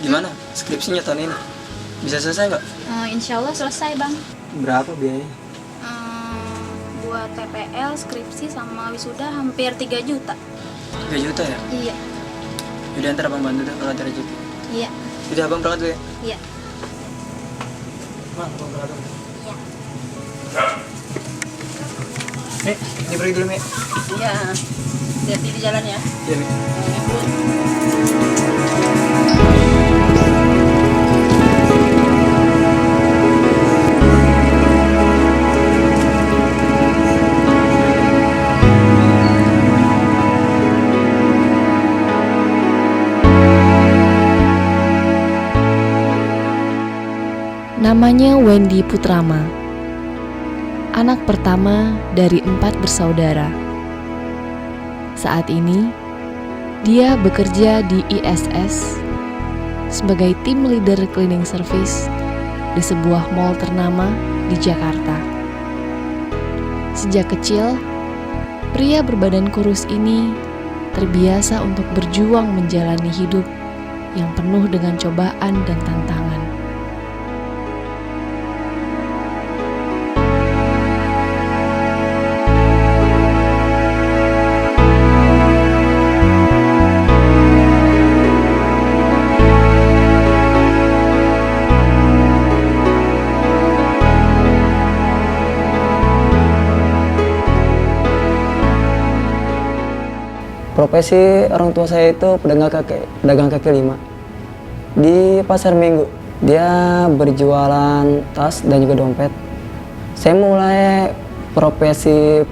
Gimana skripsinya tahun ini? Bisa selesai nggak? Insya Allah selesai bang. Berapa biayanya? Buat TPL, skripsi sama wisuda hampir 3 juta. 3 juta ya? Iya. Udah antar abang bantu dah kalau ada rezeki. Iya. Udah abang berangkat dulu ya? Iya. Bang, abang berangkat dulu. Iya. Mi, ini pergi dulu Mi. Iya. Hati-hati di jalan ya. Iya Mi. Namanya Wendy Putrama, anak pertama dari 4 bersaudara. Saat ini, dia bekerja di ISS sebagai tim leader cleaning service di sebuah mall ternama di Jakarta. Sejak kecil, pria berbadan kurus ini terbiasa untuk berjuang menjalani hidup yang penuh dengan cobaan dan tantangan. Profesi orang tua saya itu pedagang kaki lima di pasar Minggu. Dia berjualan tas dan juga dompet. Saya mulai profesi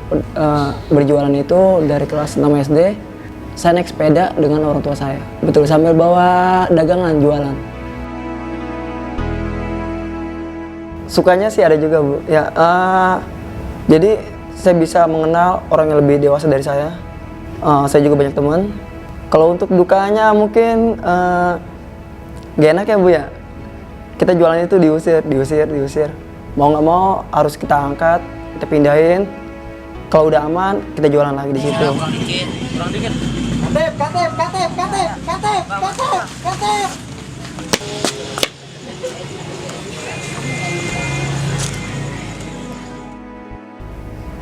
berjualan itu dari kelas 6 SD. Saya naik sepeda dengan orang tua saya. Betul, sambil bawa dagangan jualan. Sukanya sih ada juga, Bu. Ya, jadi saya bisa mengenal orang yang lebih dewasa dari saya. Saya juga banyak teman. Kalau untuk dukanya mungkin gak enak ya Bu ya. Kita jualan itu diusir. Mau nggak mau harus kita angkat, kita pindahin. Kalau udah aman, kita jualan lagi di situ. Kurang dikit. Katep.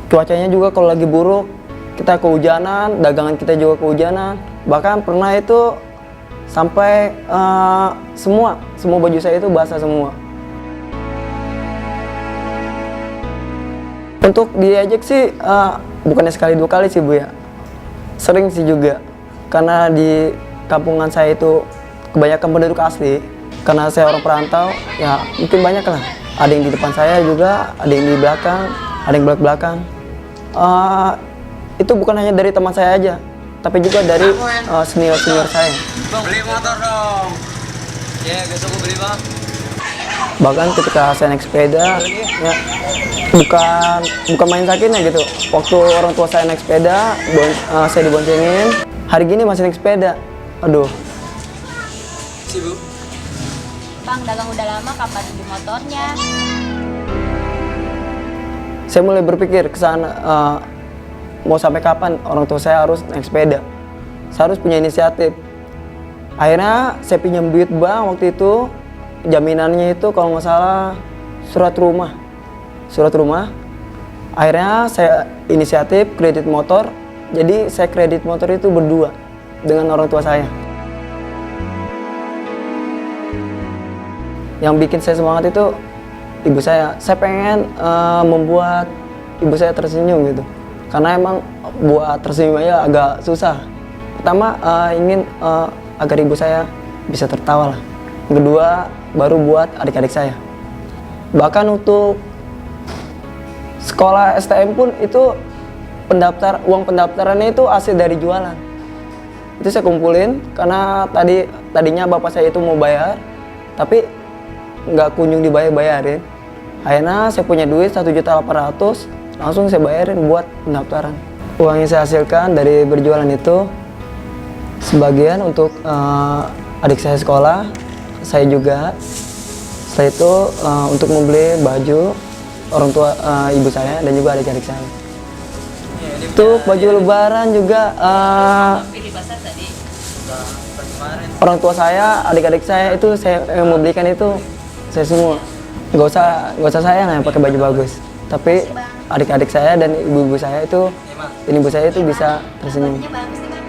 Cuacanya juga kalau lagi buruk, kita kehujanan, dagangan kita juga kehujanan. Bahkan pernah itu sampai semua baju saya itu basah semua. Untuk diejek sih bukannya sekali 2 kali sih Bu ya. Sering sih juga. Karena di kampungan saya itu kebanyakan penduduk asli. Karena saya orang perantau, ya mungkin banyak lah. Ada yang di depan saya juga, ada yang di belakang, ada yang belakang. Itu bukan hanya dari teman saya aja, tapi juga dari senior saya. Bang, beli motor dong. Ya, besok gue beli bang. Bahkan ketika saya naik sepeda, ya, bukan main sakitnya gitu. Waktu orang tua saya naik sepeda, saya diboncengin. Hari gini masih naik sepeda. Aduh. Sibuk. Bang, dagang udah lama, kapan beli motornya? Saya mulai berpikir ke sana, mau sampai kapan orang tua saya harus naik sepeda. Saya harus punya inisiatif. Akhirnya saya pinjam duit bank waktu itu. Jaminannya itu kalau nggak salah surat rumah. Akhirnya saya inisiatif kredit motor. Jadi saya kredit motor itu berdua dengan orang tua saya. Yang bikin saya semangat itu ibu saya. Saya pengen membuat ibu saya tersenyum gitu. Karena emang buat tersenyum aja agak susah. Pertama ingin agar ibu saya bisa tertawa lah. Kedua baru buat adik-adik saya. Bahkan untuk sekolah STM pun itu uang pendaftarannya itu hasil dari jualan. Itu saya kumpulin karena tadinya bapak saya itu mau bayar, tapi nggak kunjung dibayarin. Akhirnya saya punya duit 1.800.000, langsung saya bayarin buat pendaftaran. Uang yang saya hasilkan dari berjualan itu sebagian untuk adik saya sekolah, saya juga. Setelah itu untuk membeli baju orang tua ibu saya dan juga adik-adik saya. Untuk baju lebaran juga Pilih pasar tadi. orang tua saya, adik-adik saya itu saya yang membelikan itu saya semua. Nggak usah saya yang pakai baju bagus, tapi adik-adik saya dan ibu-ibu saya itu, dan ibu saya itu bisa tersenyum. Bajunya bagus nih, Bang.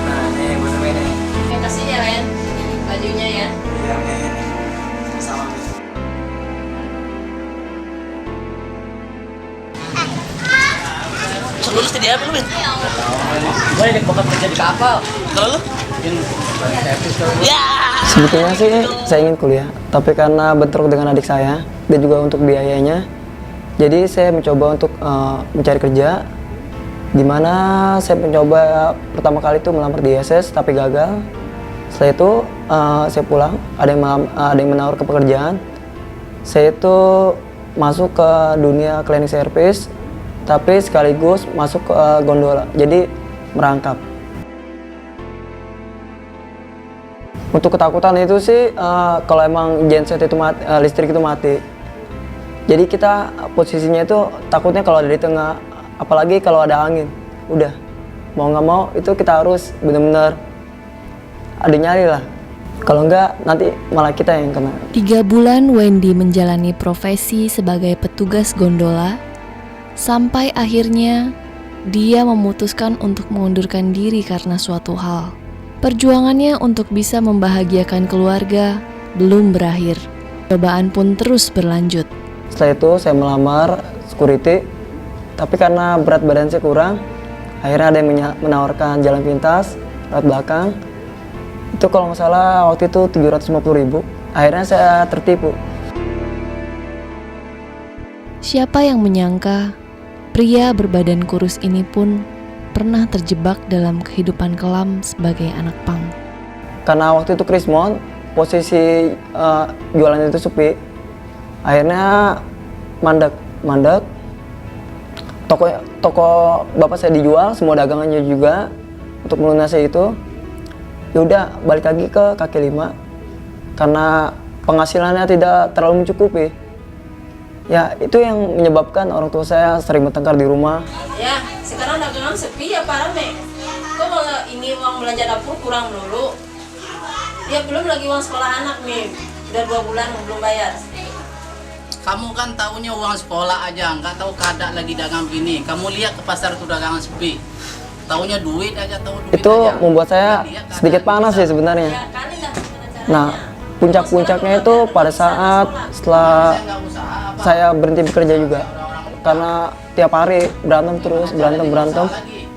Nah, nih buat Mei nih. Kasih ya Ren, bajunya ya. Iya, nih. Sama. Lulus jadi apa lu, Min? Gue ini bakal kerja di kapal. Kalau lu? Ya. Sebetulnya sih saya ingin kuliah, tapi karena bentrok dengan adik saya dan juga untuk biayanya, jadi saya mencoba untuk mencari kerja. Dimana saya mencoba pertama kali itu melamar di ISS tapi gagal. Setelah itu saya pulang, ada yang menawar ke pekerjaan. Saya itu masuk ke dunia cleaning service, tapi sekaligus masuk ke gondola, jadi merangkap. Untuk ketakutan itu sih kalau emang genset itu mati, listrik itu mati. Jadi kita posisinya itu takutnya kalau ada di tengah, apalagi kalau ada angin. Udah, mau nggak mau itu kita harus benar-benar ada nyali lah. Kalau enggak nanti malah kita yang kena. 3 bulan Wendy menjalani profesi sebagai petugas gondola, sampai akhirnya dia memutuskan untuk mengundurkan diri karena suatu hal. Perjuangannya untuk bisa membahagiakan keluarga belum berakhir. Cobaan pun terus berlanjut. Setelah itu saya melamar security, tapi karena berat badan saya kurang, akhirnya ada yang menawarkan jalan pintas lewat belakang. Itu kalau nggak salah waktu itu 750.000. Akhirnya saya tertipu. Siapa yang menyangka pria berbadan kurus ini pun pernah terjebak dalam kehidupan kelam sebagai anak pang. Karena waktu itu Krismon, posisi jualan itu sepi. Akhirnya mandek. Toko bapak saya dijual, semua dagangannya juga untuk melunasi itu. Ya udah balik lagi ke kaki lima karena penghasilannya tidak terlalu mencukupi. Ya itu yang menyebabkan orang tua saya sering bertengkar di rumah. Ya, sekarang dagangan sepi ya Pak Rame. Kok malah ini uang belanja dapur kurang dulu? Ya belum lagi uang sekolah anak nih. Udah 2 bulan belum bayar. Kamu kan taunya uang sekolah aja, nggak tahu kada lagi dagang gini. Kamu lihat ke pasar tuh dagangan sepi. Taunya duit aja, tahu duit Itu aja. membuat saya sedikit panas sih sebenarnya. Ya kali dah gimana caranya. Nah, puncak-puncaknya itu pada saat setelah Saya nggak usaha apa. saya berhenti bekerja juga. Karena tiap hari berantem terus, berantem. Lagi.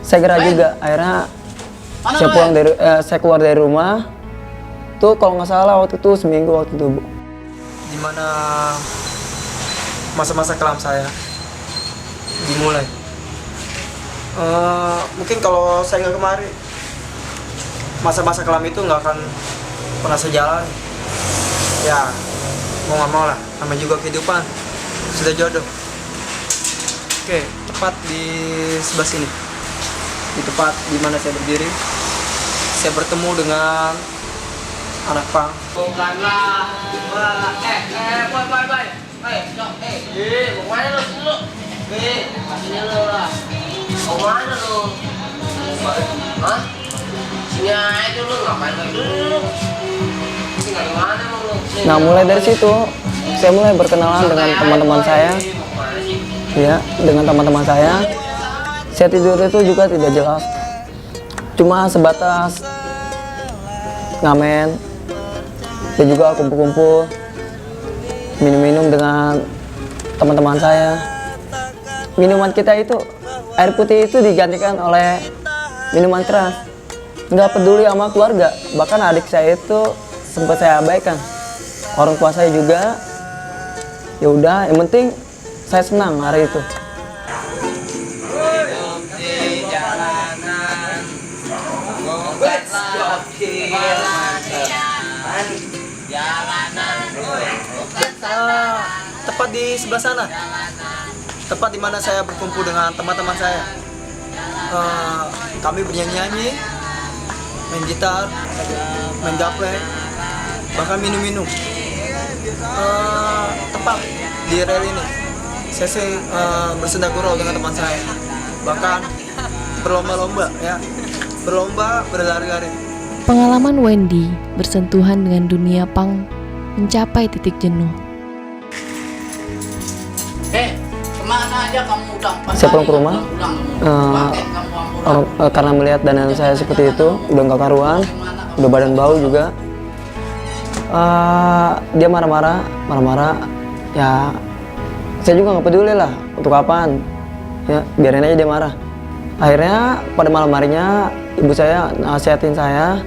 Saya gerah juga. Akhirnya Mana saya lu, pulang saya keluar dari rumah. Tuh kalau nggak salah waktu itu seminggu waktu itu, Bu. Dimana masa-masa kelam saya dimulai. Mungkin kalau saya nggak kemari, masa-masa kelam itu nggak akan pernah saya jalani. Ya, mau nggak mau lah, namanya juga kehidupan, sudah jodoh. Oke, tepat di sebelah sini, di tempat di mana saya berdiri, saya bertemu dengan anak pang. Bukanlah. Boy. Mau mana lu dulu? Maksudnya lu lah. Mau mana lu? Hah? Sini aja dulu, ngapain dulu? Sini dari mana lu? Nah, mulai dari situ saya mulai berkenalan dengan teman-teman saya. Ya, dengan teman-teman saya. Saya tidur itu juga tidak jelas. Cuma sebatas ngamen dan juga kumpul-kumpul minum-minum dengan teman-teman saya. Minuman kita itu air putih itu digantikan oleh minuman keras. Nggak peduli sama keluarga, bahkan adik saya itu sempat saya abaikan. Orang tua saya juga. Ya udah, yang penting saya senang hari itu. Tepat di sebelah sana, tempat di mana saya berkumpul dengan teman-teman saya. Kami bernyanyi-nyanyi, main gitar, main gaplek, bahkan minum-minum. Tepat di rel ini, saya sering bersenda gurau dengan teman saya, bahkan berlomba-lomba ya. berlomba berlari-lari. Pengalaman Wendy bersentuhan dengan dunia punk mencapai titik jenuh. Kemana aja kamu udah? Saya pulang ke rumah, karena melihat dandan saya seperti itu, udah nggak karuan, udah badan bau juga. Dia marah-marah, ya saya juga nggak peduli lah, untuk apaan, ya biarin aja dia marah. Akhirnya pada malam harinya ibu saya nasihatin saya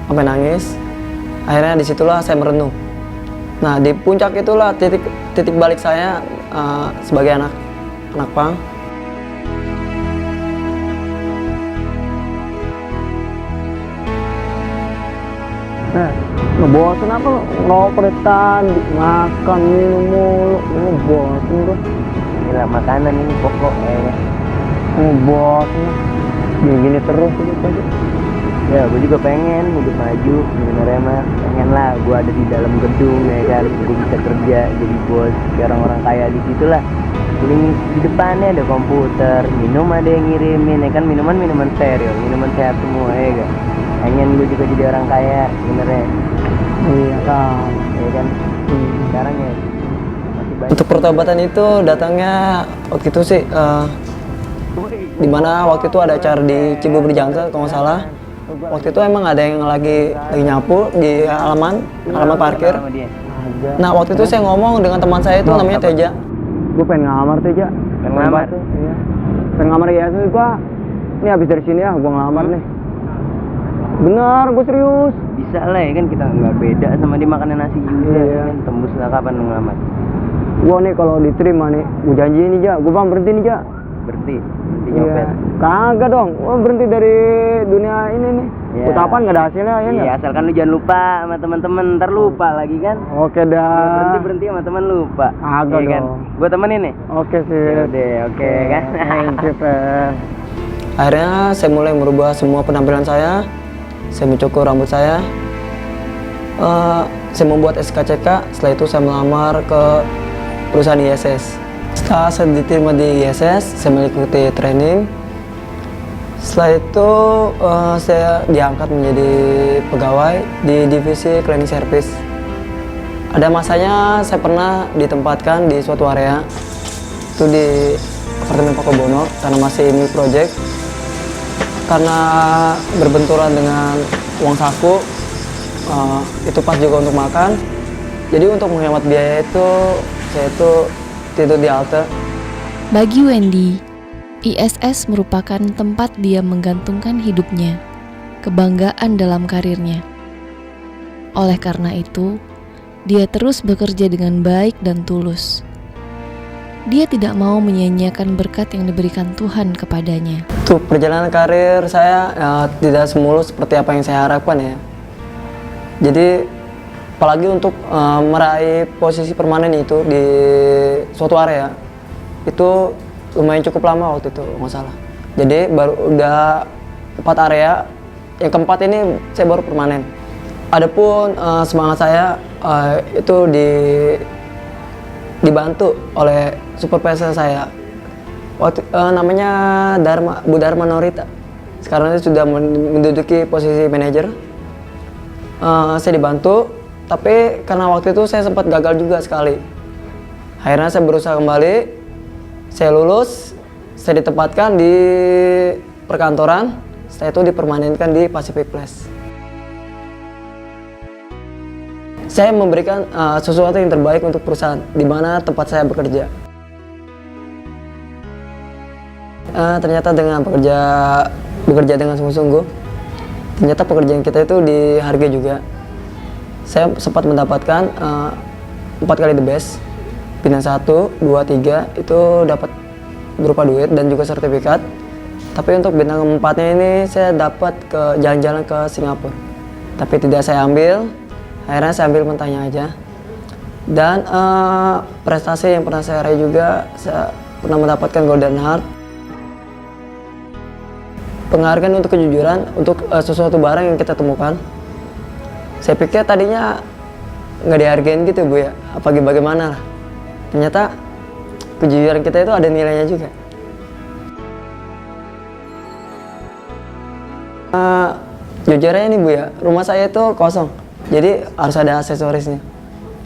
sampai nangis. Akhirnya disitulah saya merenung. Nah di puncak itulah titik balik saya sebagai anak punk. Ngebosen apa ngopretan, makan, minum mulu, ngebosen gua. Inilah makanan ini pokok ya. Ngebosen, gini terus gitu aja. Ya, gue juga pengen hidup maju, sebenarnya mah pengen lah gue ada di dalam gedung ya kan, gue bisa kerja jadi bos kayak orang-orang kaya di situ lah. Jadi di depannya ada komputer, minum ada yang ngirimin ya kan, minuman steril, minuman sehat semua ya kan. Pengen gue juga jadi orang kaya sebenarnya. Iya kan. Ya kan. Sekarang ya masih banyak. Untuk pertobatan itu datangnya waktu itu sih, dimana waktu itu ada acara di Cibubur Jangsel kalau nggak salah. Waktu itu emang ada yang lagi nyapu di halaman parkir. Nah waktu itu saya ngomong dengan teman saya itu namanya Teja. Gue pengen ngelamar Teja. Pengen ngelamar? Iya. Pengen ngelamar ya itu gue. Ini habis dari sini ya gue ngelamar nih. Bener, gue serius. Bisa lah ya kan, kita nggak beda sama di makanan nasi juga. Iya. Kan? Tembus lah kapan lu ngelamar? Gue nih kalau diterima nih, gue janji nih Ja, gue bang berhenti nih Ja. Berhenti nyopet. Kagak dong, gue berhenti dari dunia ini nih. Iya. Utapan gak ada hasilnya ya nggak? Iya, asalkan lu jangan lupa sama teman-teman, ntar lupa lagi kan. Oke dah. Berhenti sama teman lupa. Agak Iya kan? dong. Gue temenin nih. Oke sih. Yaudah, oke kan. Thank you, Fer. Akhirnya saya mulai merubah semua penampilan saya. Saya mencukur rambut saya. Saya membuat SKCK. Setelah itu saya melamar ke perusahaan ISS. Setelah saya diterima di ISS, saya mengikuti training. Setelah itu saya diangkat menjadi pegawai di divisi cleaning service. Ada masanya saya pernah ditempatkan di suatu area, itu di apartemen Pakubono karena masih new project. Karena berbenturan dengan uang saku, itu pas juga untuk makan. Jadi untuk menghemat biaya itu, saya itu tidur di halte. Bagi Wendy, ISS merupakan tempat dia menggantungkan hidupnya, kebanggaan dalam karirnya. Oleh karena itu, dia terus bekerja dengan baik dan tulus. Dia tidak mau menyia-nyiakan berkat yang diberikan Tuhan kepadanya. Untuk perjalanan karir saya tidak semulus seperti apa yang saya harapkan ya. Jadi apalagi untuk meraih posisi permanen itu di suatu area itu lumayan cukup lama waktu itu nggak salah. Jadi baru udah 4 area, yang keempat ini saya baru permanen. Adapun semangat saya itu dibantu oleh supervisor saya. Waktu namanya Bu Dharma Norita. Sekarang dia sudah menduduki posisi manajer. Saya dibantu, tapi karena waktu itu saya sempat gagal juga sekali. Akhirnya saya berusaha kembali. Saya lulus, saya ditempatkan di perkantoran. Setelah itu dipermanenkan di Pacific Place. Saya memberikan sesuatu yang terbaik untuk perusahaan di mana tempat saya bekerja. Ternyata dengan bekerja dengan sungguh-sungguh, ternyata pekerjaan kita itu dihargai juga. Saya sempat mendapatkan 4 kali the best, bintang 1, 2, 3 itu dapat berupa duit dan juga sertifikat. Tapi untuk bintang 4-nya ini saya dapat ke jalan-jalan ke Singapura. Tapi tidak saya ambil, akhirnya saya ambil mentahnya aja. Dan prestasi yang pernah saya raih juga, saya pernah mendapatkan Golden Heart. Penghargaan untuk kejujuran untuk sesuatu barang yang kita temukan. Saya pikir tadinya nggak dihargain gitu Bu ya, apa bagaimana lah. Ternyata kejujuran kita itu ada nilainya juga. Jujur aja nih Bu ya, rumah saya itu kosong, jadi harus ada aksesorisnya.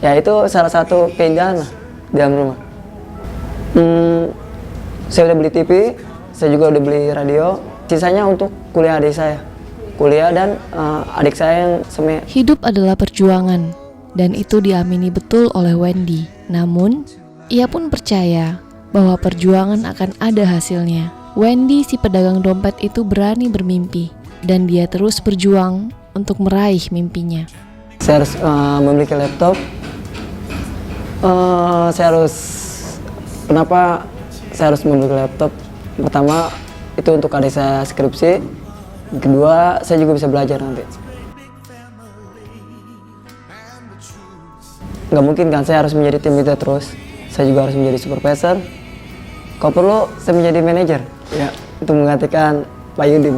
Ya itu salah satu keindahan lah di dalam rumah. Saya udah beli TV, saya juga udah beli radio. Sisanya untuk kuliah adik saya, kuliah dan adik saya yang Hidup adalah perjuangan, dan itu diamini betul oleh Wendy. Namun, ia pun percaya bahwa perjuangan akan ada hasilnya. Wendy, si pedagang dompet itu berani bermimpi, dan dia terus berjuang untuk meraih mimpinya. Saya harus memiliki laptop. Kenapa saya harus memiliki laptop? Pertama, itu untuk adik saya skripsi. Kedua, saya juga bisa belajar nanti. Nggak mungkin kan saya harus menjadi tim leader terus. Saya juga harus menjadi supervisor. Kalau perlu, saya menjadi manajer. Ya, untuk menggantikan Pak Yudi.